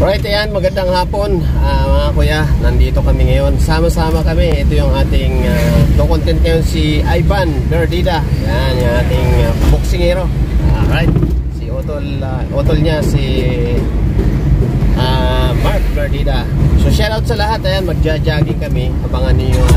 Right, ayan, magandang hapon mga kuya, nandito kami ngayon. Sama-sama kami, ito yung ating content ngayon, si Ivan Berdida. Yan, yung ating boxingero. Alright, si Otol niya, si Mark Berdida. So shoutout sa lahat, ayan, magja-jogging kami. Abangan niyo yung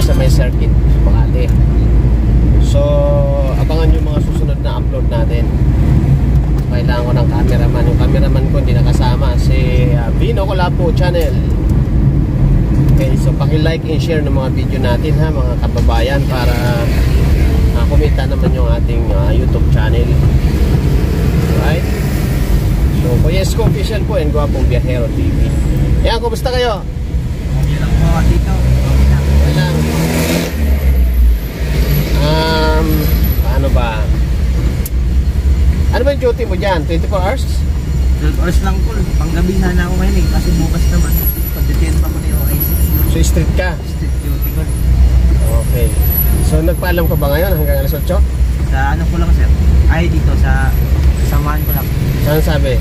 sa may circuit Makati. So abangan yung mga susunod na upload natin. Kailangan ko ng cameraman. Yung cameraman ko hindi nakasama, si Vino Colapo Channel. Okay, so paki-like and share ng mga video natin ha mga kababayan, para kumita naman yung ating YouTube channel. Right? So Kuya Esko Official po and Guwapong Biyahero TV. Yan, kumusta kayo? Okay lang po dito. Okay lang. Paano ba? Ano ba yung duty mo dyan? 24 hours? 12 hours lang po. Panggabi sana ako ngayon eh. Kasi bukas naman. Pag-detain pa ko na yung OIC. So street ka? Street duty ko. Okay. So nagpaalam ka ba ngayon hanggang alas 8? Sa ano ko lang sir? Ay dito sa samahan ko lang. Saan sabi?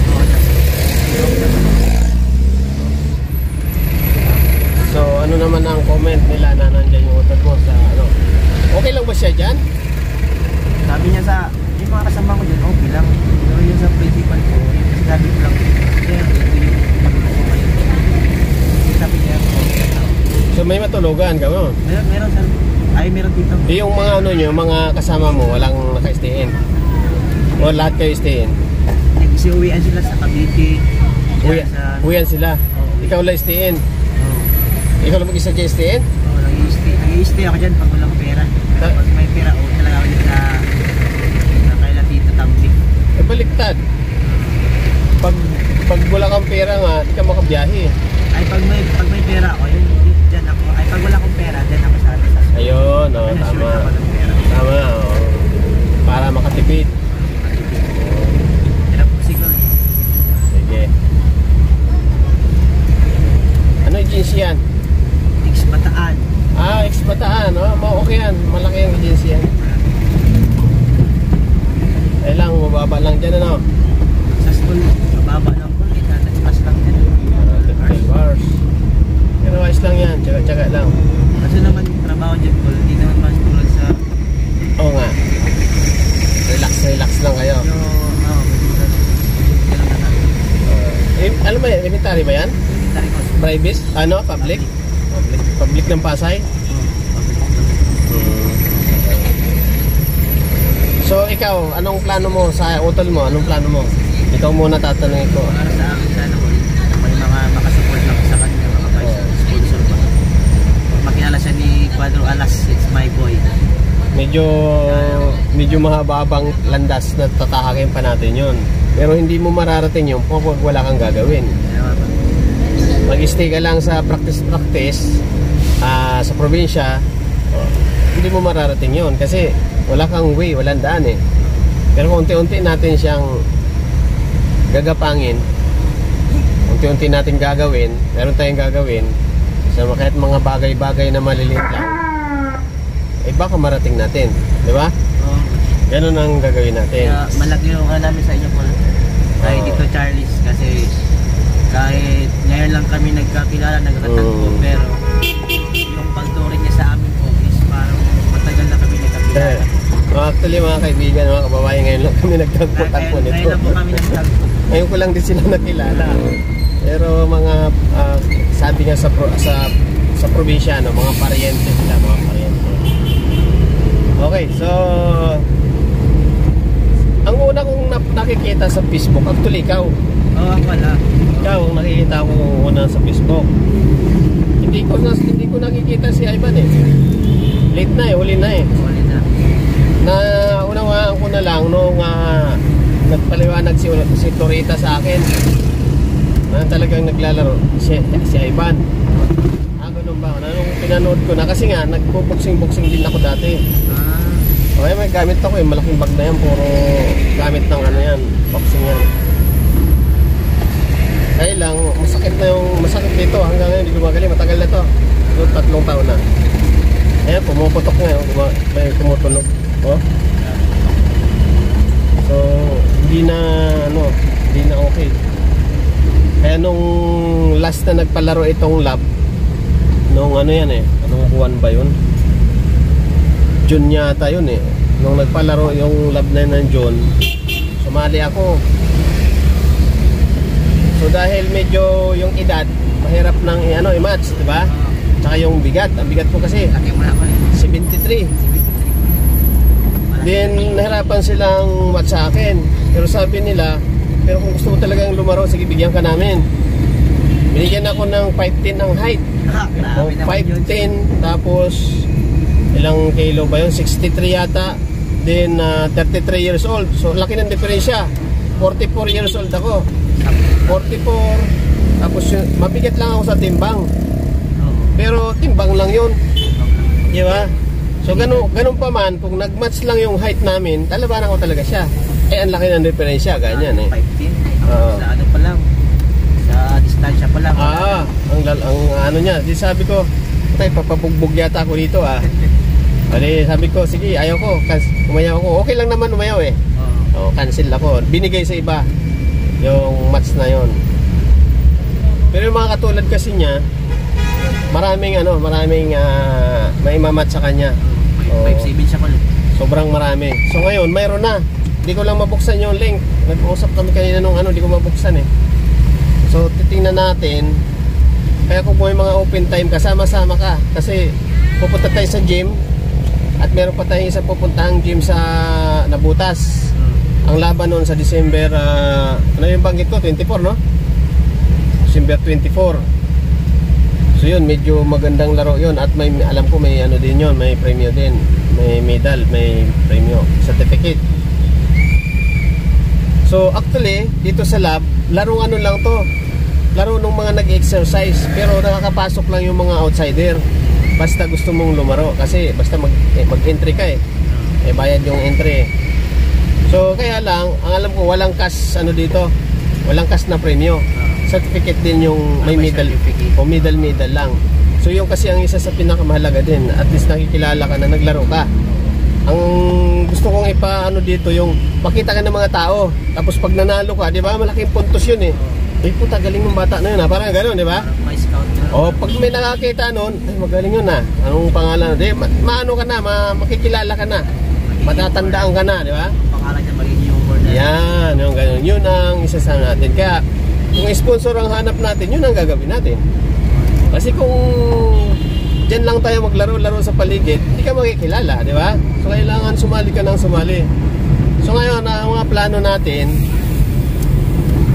Oo, so ano naman ang comment nila na nandyan yung hotel mo sa ano? Okay lang ba siya dyan? sabi niya sa yung mga kasama ko dyan, okay lang. Pero yung sa principal ko, kasi sabi ko lang, kaya ito yung pagkakas ko kayo. Sabi niya, okay lang. So may matulugan ka mo? Meron sir. Ay, meron dito. Yung mga ano nyo, mga kasama mo, walang naka-stay-in? O lahat kayo stay-in? Nag-uwian sila sa Cavite. Uwian sila? Oh. Ikaw lang stay-in? Oh. Ikaw lang mag-isa kayo stay-in? Oo, nag-i-stay ako dyan pag walang pera. Pag may pera, talaga ako dyan sa kaila dito, Tambik. Eh, baliktad. Pag wala kang pera nga, di ka makabiyahe. Ay, pag may pera ako, yun dyan ako. Ay, pag wala akong pera, dyan ako sa atin. Ayun, oh, tama. Tama, oh. Para makatipid. Hirap po siguro. Sige. Ano yung agency yan? Bataan. Ex-Bataan. Oh, okay yan. Malaki yung agency yan. Eh lang, mababa lang dyan, ano? Sa school, mababa lang po. Nag-pass lang dyan. 12 hours. Pero ayos lang yan. Tsaga-tsaga lang. Kasi naman yung trabaho dyan po, hindi naman mas tulad sa... Oo nga. Relax lang kayo. Alam mo yan, elementary ba yan? Elementary ko. Private? Ano? Public? Public ng Pasay? So ikaw, anong plano mo sa utol mo? Anong plano mo? Ikaw muna tatanungin ko. Para sa akin sana po, may mga makasupport lang sa kanya, mga sponsor pa. Makilala siya ni Cuadro Alas, it's my boy. Medyo mahaba-habang landas na tatahakin pa natin yun. Pero hindi mo mararating yun kung wala kang gagawin. Mag-stay ka lang sa practice sa probinsya, hindi mo mararating yun kasi wala kang way, walang daan eh. Pero kung unti-unti natin siyang gagapangin, unti-unti natin gagawin, meron tayong gagawin, so kahit mga bagay-bagay na maliliit lang, eh baka marating natin, di ba? Ganun ang gagawin natin. Kaya malaki yung namin sa inyo po kay Dito Charles, kasi kahit ngayon lang kami nagkakilala, nagkatagpo, pero yung pagturing niya sa amin po is parang matagal na kami nagkakilala. Actually mga kaibigan, mga kababayan, ngayon lang kami nagtagpo-tagpo nito. Ngayon lang po kami nagtagpo. Ngayon ko lang din sila nakilala. Pero mga sabi nga sa probinsya, no, mga pariente sila, mga pariente. Okay, so ang una kong nakikita sa Facebook, actually ikaw. Oo, ako wala. Ikaw ang nakikita ko una sa Facebook. Hindi ko nakikita si Ivan eh. Late na eh, huli na eh. Huli na. Unawaan ko na lang nung nagpaliwanag si Torita sa akin na talagang naglalaro si Ivan. Ganun ba? Nung pinanood ko na, kasi nga nagbo-boxing din ako dati. may gamit ako malaking bag na yan, puro gamit ng ano yan, boxing yan. Kaya lang, masakit dito, hanggang ngayon hindi gumagaling, matagal na to. So, 3 taon na. Ayan, pumuputok ngayon, may tumutunog. Oh. So, hindi na okay. Kaya nung last na nagpalaro itong lab, nung ano yan anong buwan ba yun? June yata yun nung nagpalaro yung lab na yun ng June, sumali ako. So dahil medyo yung edad mahirap nang i-match, diba? Tsaka yung bigat, ang bigat ko kasi 73. Then nahirapan silang match sa akin, pero sabi nila, pero kung gusto mo talagang lumaro, sige bigyan ka namin. Binigyan ako ng 5'10 ang height. 5'10, tapos ilang kilo ba yun? 63 yata. Then 33 years old. So laki ng diferensya. 44 years old ako. 44. Tapos mabigat lang ako sa timbang. Pero timbang lang yun. Di ba? So ganun pa man, kung nagmatch lang yung height namin, talabanan ko talaga siya. Ang laki ng diferensya, ganyan 5'10. Sa ano pa lang, sa distansya pa lang. Ang ano niya, di sabi ko, papabugbog yata ako dito Bali, sabi ko, sige, ayaw ko, umayaw ako. Okay lang naman umayaw cancel ako. Binigay sa iba yung match na yon. Pero yung mga katulad kasi niya, maraming may mamatch sa kanya. 5'7 siya pala. Sobrang marami. So ngayon, mayroon na. Hindi ko lang mabuksan yung link. Nag-uusap kami kanina nung hindi ko mabuksan So titingnan natin. Kaya kung may mga open time, kasama-sama ka. Kasi pupunta tayo sa gym. At meron pa tayong isang pupuntahang gym sa Nabutas. Ang laban noon sa December, ano yung banggit ko? 24, no? December 24. So yun, medyo magandang laro yun. At may, alam ko may ano din yun, may premyo din. May medal, may premyo, certificate. So actually, dito sa lab, larong ano lang to. Laro ng mga nag-exercise. Pero nakakapasok lang yung mga outsider. Basta gusto mong lumaro. Kasi basta mag-entry ka bayad yung entry. So kaya lang, ang alam ko walang cash dito. Walang cash na premyo. Certificate din yung may medal o medal lang. So yung kasi ang isa sa pinakamahalaga din, at least nakikilala ka na naglaro ka. Ang gusto kong dito yung makita ka ng mga tao, tapos pag nanalo ka, di ba, malaking puntos yun puta, galing ng bata na yun parang gano'n, di ba? May scout na. Pag may nakakita nun, ay magaling yun anong pangalan, di, maano ka na, makikilala ka na, matatandaan ka na, di ba? Pangalan niya magiging yung board. Yan, yung gano'n, yun ang isa sa natin. Kaya kung sponsor ang hanap natin, yun ang gagawin natin. Kasi kung dyan lang tayo maglaro-laro sa paligid, hindi ka makikilala, di ba? So kailangan sumali ka ng sumali. So ngayon, ang mga plano natin,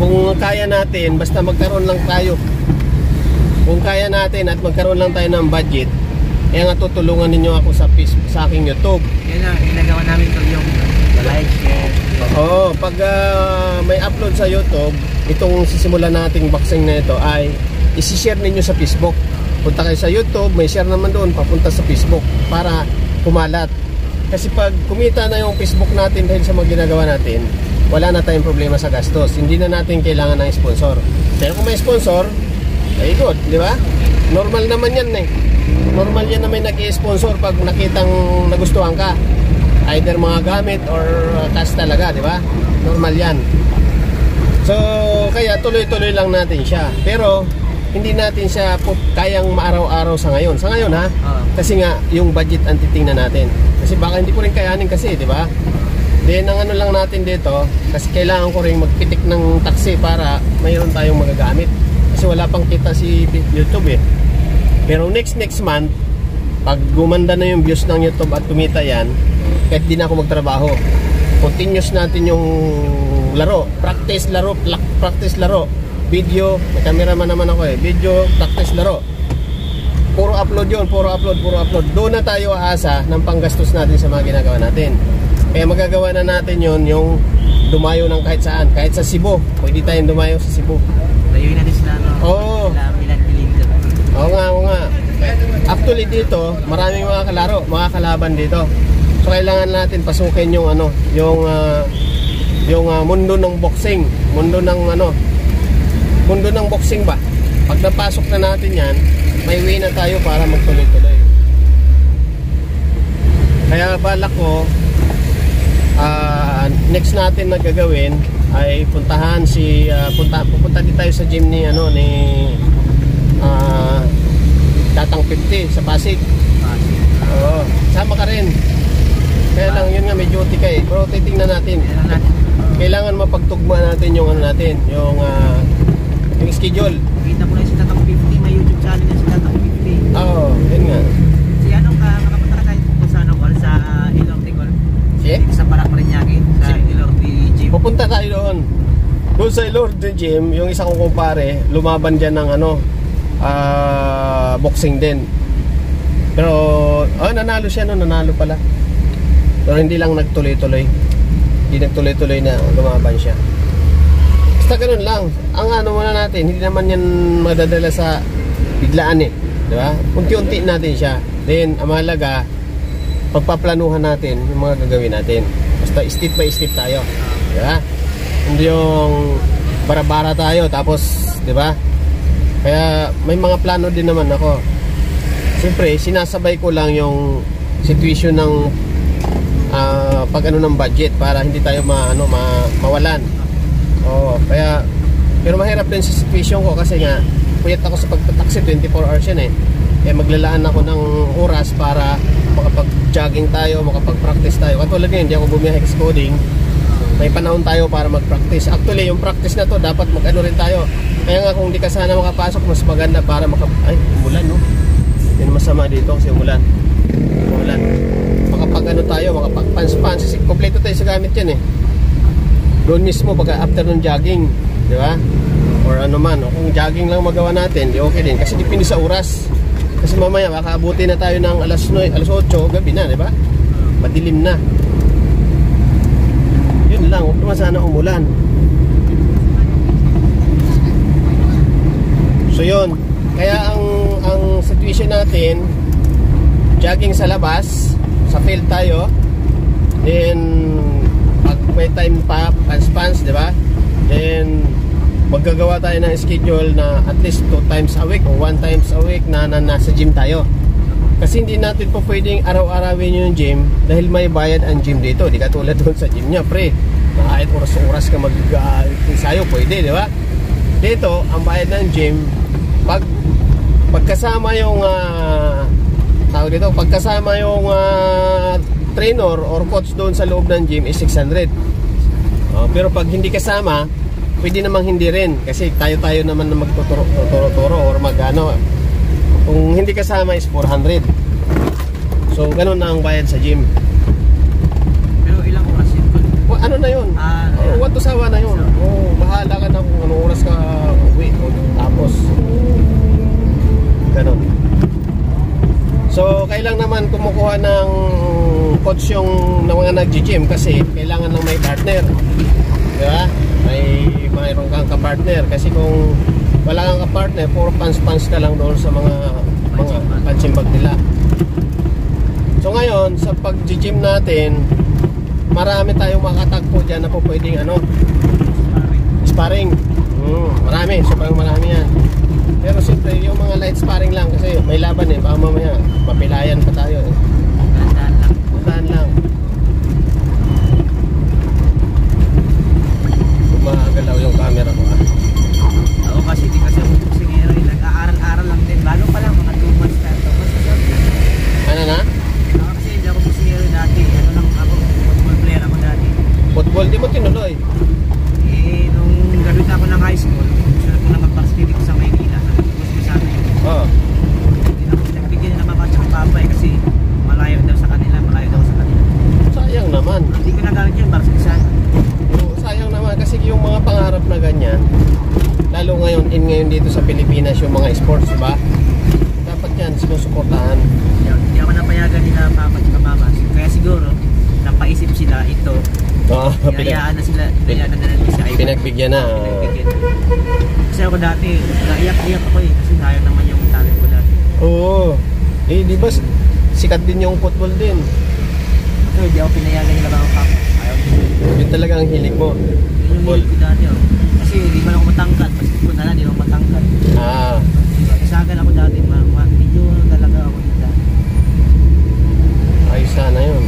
kung kaya natin, basta magkaroon lang tayo. Kung kaya natin at magkaroon lang tayo ng budget, nga tutulungan ninyo ako sa aking YouTube. Yan ang ginagawa namin yung like, share. Pag may upload sa YouTube, itong sisimulan nating boxing na ito ay isi-share ninyo sa Facebook. Punta kayo sa YouTube, may share naman doon, papunta sa Facebook para kumalat. Kasi pag kumita na yung Facebook natin dahil sa mga ginagawa natin, wala na tayong problema sa gastos. Hindi na natin kailangan ng sponsor. Pero kung may sponsor, ay good, di ba? Normal naman yan Normal yan na may nag-i-sponsor pag nakitang nagustuhan ka. Either mga gamit or cash talaga, di ba? Normal yan. So, kaya tuloy-tuloy lang natin siya. Pero, hindi natin siya kayang maaraw-araw sa ngayon. Sa ngayon kasi nga, yung budget ang titingnan natin. Kasi baka hindi ko rin kayanin kasi, di ba? Then, ang ano lang natin dito, kasi kailangan ko rin magpitik ng taxi para mayroon tayong magagamit. Kasi wala pang kita si YouTube Pero next month, pag gumanda na yung views ng YouTube at kumita yan, kahit di na ako magtrabaho, continuous natin yung laro. Practice laro. Video, may cameraman naman ako video, practice laro. Puro upload yun, puro upload. Doon na tayo aasa ng panggastos natin sa mga ginagawa natin. Kaya magagawa na natin yun, yung dumayo ng kahit saan. Kahit sa Cebu, pwede tayong dumayo sa Cebu. Layuin natin sila, Oo nga. Actually dito, maraming mga kalaro, mga kalaban dito. So kailangan natin pasukin yung ano, yung mundo ng boxing, mundo ng boxing ba. Pag napasok na natin 'yan, may way na tayo para magtuloy-tuloy. Kaya balak ko next natin na gagawin ay puntahan pupunta din tayo sa gym ni Tatang 50 sa Pasig. Oo, sama ka rin. Kaya lang yun nga, may duty ka eh. Pero titingnan natin. Kailangan mapagtugma natin yung yung schedule. Kita ko na si Tatang 50, may YouTube channel na si Tatang 50. Oo, yun nga. Si makapunta ka tayo sa sa Ilorte Golf. Si? Sa Parañaque, sa Ilorte Gym. Pupunta tayo doon. Doon sa Ilorte Gym, yung isa kong kumpare, lumaban dyan ng boxing din. Pero nanalo siya nanalo pala. Pero hindi lang nagtuloy-tuloy. Hindi nagtuloy-tuloy na lumaban siya. Basta ganun lang. Ang muna natin, hindi naman yan madadala sa biglaan eh. Di ba? Unti-unti natin siya. Then, ang mahalaga, pagpaplanuhan natin yung mga gagawin natin. Basta step by step tayo. Di ba? Hindi yung bara-bara tayo tapos, di ba? Kaya may mga plano din naman ako. Siyempre, sinasabay ko lang yung situation ng ng budget para hindi tayo mawalan. Oo, kaya pero mahirap din sa situation ko kasi nga puyat ako sa pagtataksi, 24 hours yan eh. Kaya maglalaan ako ng oras para makapag-jogging tayo, makapag-practice tayo. Katulad ngayon, hindi ako bumiyahe sa coding. May panahon tayo para mag-practice. Actually, yung practice na to dapat rin tayo. Kaya nga kung hindi ka sana makapasok, mas maganda para umulan, no? Yun masama dito kasi umulan. Tayo, makapag-pants. Kasi kompleto tayo sa gamit yan eh. Doon mismo, pagka after ng jogging, di ba? Or kung jogging lang magawa natin, di okay din. Kasi depende sa oras. Kasi mamaya, baka abutin na tayo ng alas 8, gabi na, di ba? Madilim na. Yun lang, huwag naman sana umulan. So yun, kaya ang situation natin, jogging sa labas, sa field tayo, then pag may time pa, pants, di ba? Then maggagawa tayo ng schedule na at least 2 times a week o 1 times a week na nasa gym tayo. Kasi hindi natin po pwedeng araw-arawin yung gym dahil may bayad ang gym dito. Di katulad doon sa gym niya, pre. Kahit oras-oras ka mag-ensayo, pwede, di ba? Dito, ang bayad ng gym, pagkasama yung pagkasama yung trainer or coach doon sa loob ng gym is 600. Pero pag hindi kasama, pwede namang hindi rin kasi tayo naman na magtuturo or kung hindi kasama is 400. So ganun na ang bayad sa gym. Pero ilang oras yun? Ano na yun? What to sawa na yun. Bahala ka na kung anong oras ka uwi o tapos ganun. So, kailang naman kumukuha ng coach yung mga nag-gym kasi kailangan lang may partner. Diba? Mayroon kang ka-partner. Kasi kung wala kang ka-partner, puro pants ka lang doon sa mga punching bag nila. So, ngayon, sa pag-gym natin, marami tayong makatagpo dyan na po pwedeng sparring. Marami. Sobrang marami yan. Pero siyempre yung mga light sparring lang kasi may laban eh, baka mamaya mapilayan pa tayo eh. Tandaan lang. Gumagalaw yung camera ko Oo, kasi di kasi ako singero eh. Nag-aaral-aral lang din. Bago pa lang, mga 2 months na ito. Ano na? Ako kasi hindi ako singero dati. Ako, football player ako dati. Football, di mo tinuloy? Nung graduate ako ng high school, gusto ko na mag-participate ko sa Maynila. Oo. Nagbigyan na naman sa papa eh kasi malayo daw sa kanila. Sayang naman. Hindi ko nagamit yun para sa isa. Sayang naman kasi yung mga pangarap na ganyan, lalo ngayon dito sa Pilipinas yung mga sports, diba? Dapat yan sinusuportahan. Hindi ako napayagan nila papa at mama. Kaya siguro napaisip sila ito. Pinayaan na sila. Pinagbigyan na. Kasi ako dati, naiyak-iyak ako eh. Kasi sayang naman yung talent ko dati. Oo. Eh, di ba sikat din yung football din. Ito, hindi ako pinayagan yung laro ka. Ayaw ko. Yun talaga ang hilig mo. Yun yung Football. hilig ko dati, oh. Kasi di ba ako matangkad. Basketball na lang, di ako matangkad. Ah, Diba? Isagan ako dati, medyo talaga ako yun dati. ayos sana yun.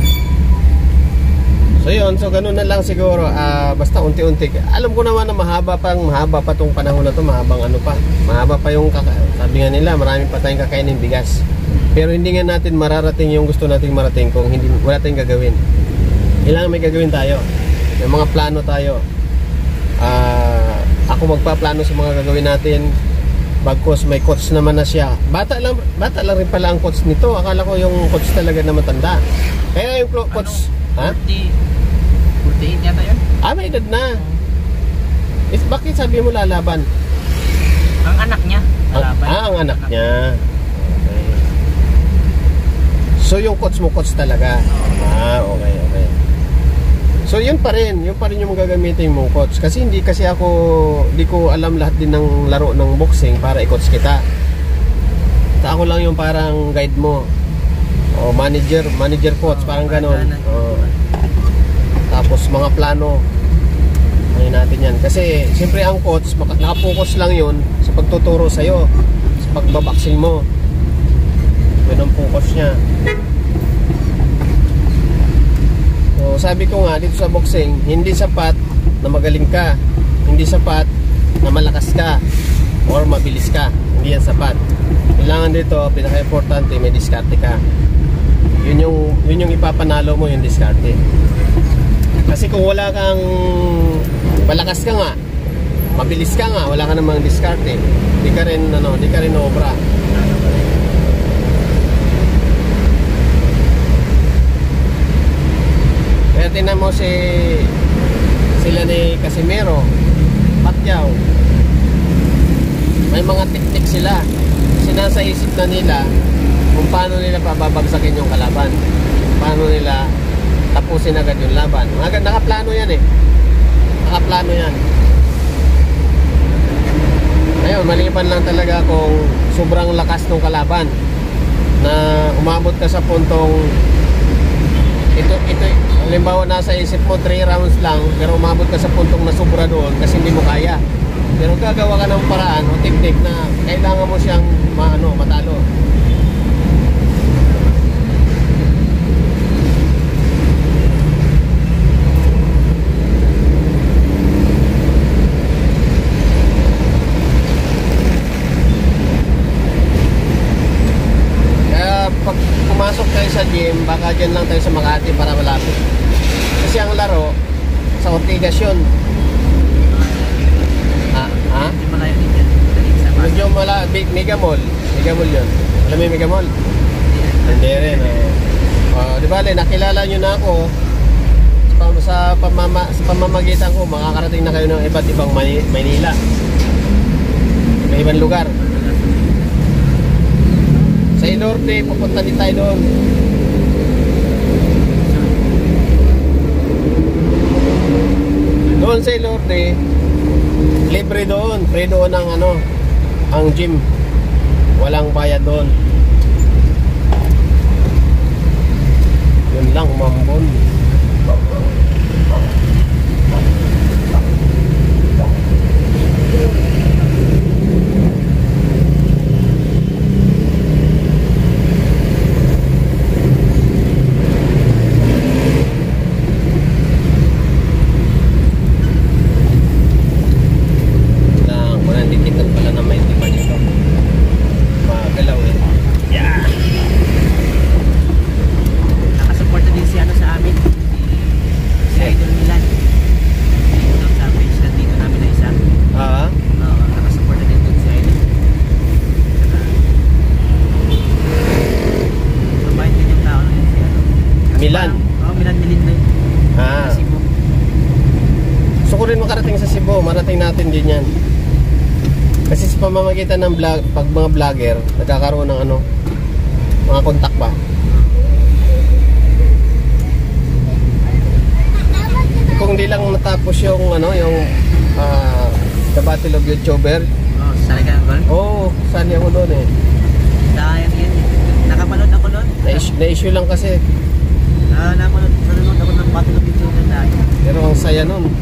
So yun, so ganun na lang siguro. Basta unti-unti. Alam ko naman na mahaba pa tong panahon na to, mahabang ano pa. Mahaba pa yung sabi nga nila, marami pa tayong kakainin bigas. Pero hindi nga natin mararating yung gusto nating marating kung hindi wala tayong gagawin. Kailangan may gagawin tayo. May mga plano tayo. Ako magpaplano sa mga gagawin natin. Bagkos may coach naman na siya. Bata lang rin pala ang coach nito. Akala ko yung coach talaga na matanda. Kaya yung coach, ha? 48 yata yun? May edad na. Bakit sabi mo lalaban? Ang anak niya. Lalaban. Ang anak niya. Okay. So yung coach mo, coach talaga. Okay. So yun pa rin yung magagamitin mong coach. Kasi hindi ko alam lahat din ng laro ng boxing para i-coach kita. Ako lang yung parang guide mo. O manager coach, parang ganon. Tapos mga plano. Ano natin yan. Kasi siyempre ang coach, nakapokus lang yun sa pagtuturo sa'yo. Sa pagbaboxing mo. Yun ang focus niya. So sabi ko nga dito sa boxing, hindi sapat na magaling ka, hindi sapat na malakas ka or mabilis ka. Hindi yan sapat. Kailangan dito, pinaka-importante, may diskarte ka. Yun yung ipapanalo mo, yung diskarte. Kasi kung wala kang malakas ka nga, mabilis ka nga, wala ka namang diskarte, di ka rin obra. Kaya tingnan mo sila ni Casimero, Pacquiao. May mga teknik sila. Sinasa isip na nila kung paano nila pababagsakin yung kalaban. Paano nila tapusin agad yung laban. Nakaplano yan eh. Nakaplano yan. Ngayon, maliban lang talaga kung sobrang lakas ng kalaban na umabot ka sa puntong ito halimbawa nasa isip mo 3 rounds lang pero umabot ka sa puntong nasubra doon kasi hindi mo kaya. Pero gagawa ka ng paraan o teknik na kailangan mo siyang matalo. Pag pumasok tayo sa gym, baka dyan lang tayo sa Makati para malapit. Kasi ang laro sa Ortigas yun. Medyo malayo din yan. Medyo Mega Mall yun. Alam mo yung Mega Mall? Hindi rin. Di ba, nakilala nyo na ako sa pamamagitan ko, makakarating na kayo ng iba't ibang Maynila. Ibang lugar. Sa Inorte, pupunta din tayo doon. Doon sa Inorte, libre doon. Free doon ang gym. Walang bayad doon. Yun lang, umambon. Marating natin din yan. Kasi sa pamamagitan ng pag mga vlogger, nagkakaroon ng mga kontak ba. Kung di lang natapos yung The Battle of YouTuber. Sali ka ng gol? Oo, sali ako doon eh. Sayang yun. Na-issue lang kasi. Nanonood ako ng Battle of Video na dahil. Pero ang saya nun.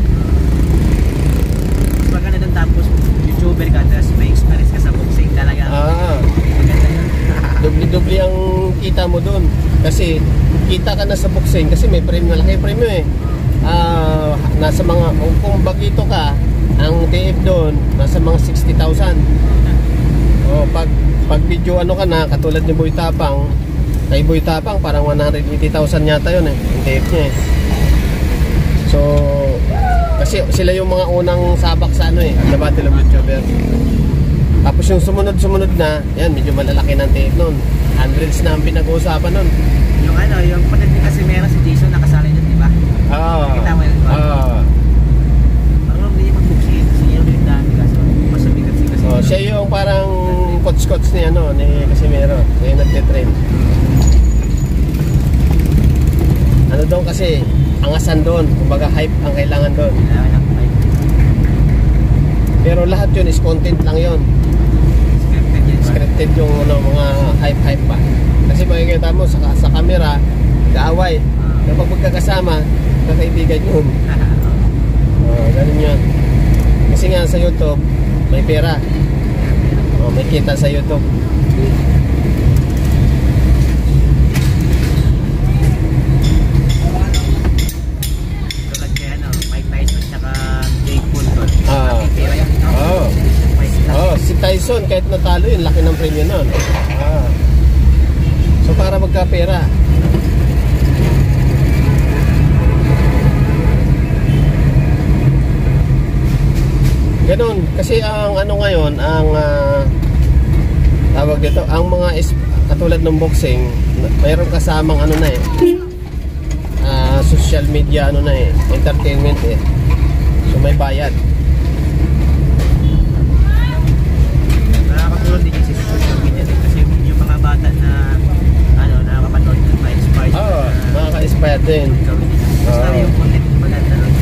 Mas maganda doon, tapos YouTuber ka, tapos may experience ka sa boxing talaga. Maganda yun. Doble-doble ang kita mo dun. Kasi kita ka na sa boxing kasi may premium, malaki premium eh. Nasa mga, kung bagito ka, ang TF doon nasa mga 60,000. Pag video ano ka na, katulad ni Boy Tapang, kay Boy Tapang parang 180,000 yata yun eh, yung TF niya eh. So kasi sila yung mga unang sabak sa ano eh, the Battle of YouTuber. Tapos yung sumunod na, yan, medyo malalaki ng TF nun. Hundreds na ang pinag-uusapan nun. Yung ano, yung panit ni Casimero, si Jason nakasali doon, di ba? Nakita mo yun, di ba? Parang hindi niya mag-boxing, kasi yun yung dami kaso masabigat si Casimero. Siya yung parang coach ni ano, ni Casimero. Siya yung nagtitrain. Ano doon kasi, angasan doon, kumbaga hype ang kailangan doon. Pero lahat yun is content lang yun. Scripted yung ano, mga hype pa. Kasi makikita mo sa camera, kaaway. Kapag magkakasama, kakaibigan yun. Ganun yun. Kasi nga sa YouTube, may pera. May kita sa YouTube. Tulad kay ano, Mike Tyson tsaka Jake Paul doon. Pera yan, no? Si Tyson kahit natalo yun, laki ng premium nun. So para magkapera. Ganun, kasi ang ano ngayon, ang tawag dito, ang mga katulad ng boxing, mayroon kasamang ano na eh, social media ano na eh, entertainment eh. So may bayad. Nakakatulong din yung social media din kasi yung mga bata na ano, nakakapanood na ma-inspired. Nakaka-inspired din. Basta yung content maganda nun.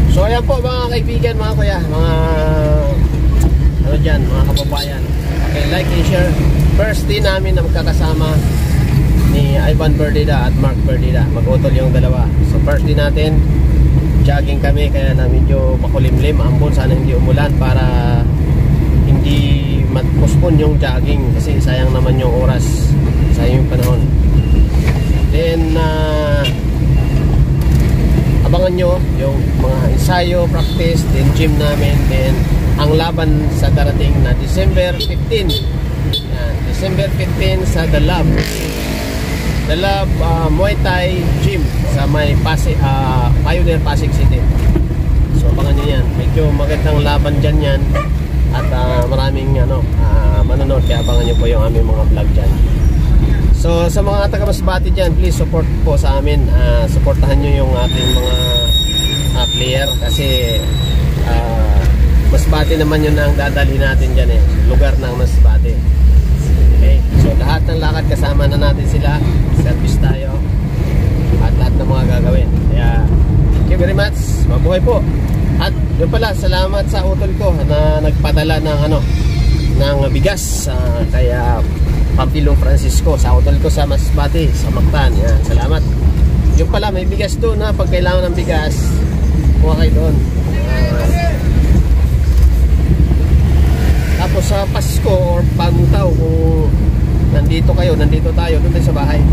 So ayan po mga kaibigan, mga kuya, mga ano dyan, mga kababayan. Okay, like and share. First day namin na magkakasama ni Ivan Berdida at Mark Berdida. Mag-utol yung dalawa. So first day natin, jogging kami, kaya na medyo makulimlim, ambon, sana hindi umulan para hindi mag-postpone yung jogging kasi sayang naman yung oras, sayang yung panahon. Then abangan nyo yung mga ensayo, practice, then gym namin, then ang laban sa darating na December 15. Yan, December 15 sa The Lab Muay Thai Gym sa may Pioneer Pasig City. So abangan nyo yan, medyo magandang laban dyan yan. At maraming manonood, kaya abangan nyo po yung aming mga vlog dyan. So sa mga taga-Masbate dyan, please support po sa amin. Supportahan nyo yung ating mga player kasi Masbate naman yun ang dadali natin dyan eh, lugar ng Masbate. Okay, so lahat ng lakad kasama na natin sila, service tayo at lahat ng mga gagawin. Kaya thank you very much, mabuhay po. At yun pala, salamat sa utol ko na nagpadala ng bigas kaya Pampilo Francisco, sa utol ko sa Masbate, sa Mactan. Yan, salamat. Yung pala, may bigas doon ha, pag kailangan ng bigas, kuha kayo doon. Tapos sa Pasko or Bagong Taon, kung nandito kayo, nandito tayo, doon tayo sa bahay.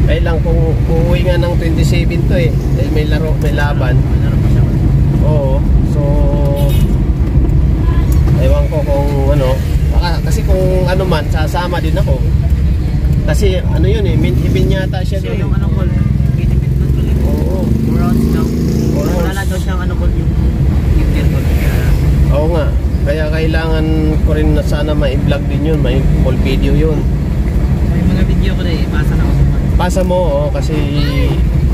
Kaya lang kung uuwi nga ng 27 to eh, dahil may laro, may laban. Oo, so ewan ko kung ano, kasi kung ano man, sasama din ako. Kasi ano yun eh, main event yata siya doon. Yung ano call, main event doon tuloy. Oo. 4 rounds daw. Wala na daw siyang ano call yung Inter call. Oo nga, kaya kailangan ko rin na sana ma-vlog din yun, may full video yun. May mga video ko na eh, pasa na ako sa mga. Pasa mo, kasi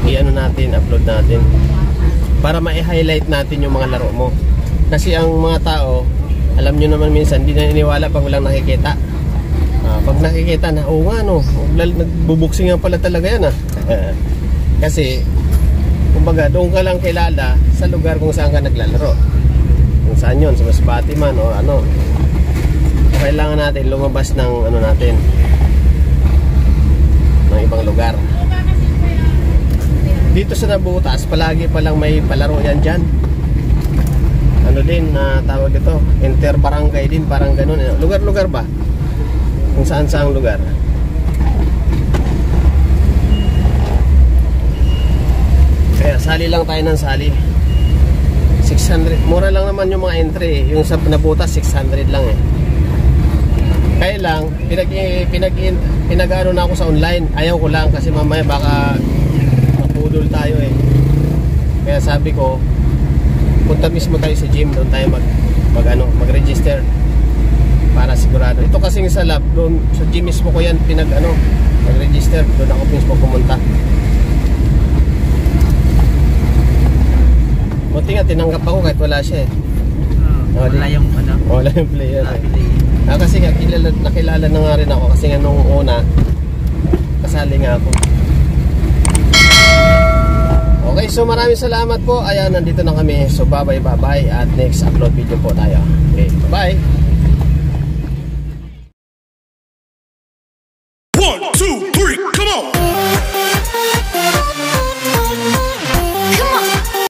i-ano natin, upload natin. Para ma-highlight natin yung mga laro mo. Kasi ang mga tao, alam nyo naman minsan, hindi na iniwala pag walang nakikita. Pag nakikita na, oo nga no, nagbubuksing nga pala talaga yan Kasi kumbaga doon ka lang kilala sa lugar kung saan ka naglalaro. Kung saan yun, sa Masbate man o ano. Kailangan natin lumabas ng ano natin, ng ibang lugar. Dito sa Nabutas, palagi palang may palaro yan dyan. Ano din na tawag ito, interbarangay din, parang ganun. Lugar-lugar ba? Kung saan-saang lugar. Kaya sali lang tayo ng sali. 600, mura lang naman yung mga entry. Yung sa Nabutas 600 lang eh. Kaya lang pinag-ano na ako sa online. Ayaw ko lang kasi mamaya baka mapudol tayo eh. Kaya sabi ko, punta mismo tayo sa gym, doon tayo mag-register para sigurado. Ito kasing sa lab, doon sa gym mismo ko yan mag-register, doon ako mismo pumunta. Buti nga tinanggap ako kahit wala siya eh. Wala yung wala yung player eh. Kasi nga nakilala na nga rin ako kasi nga nung una kasali nga ako. Okay, so maraming salamat po. Ayan, nandito na kami. So bye bye at next upload video po tayo. Okay, bye. 1, 2, 3, come on!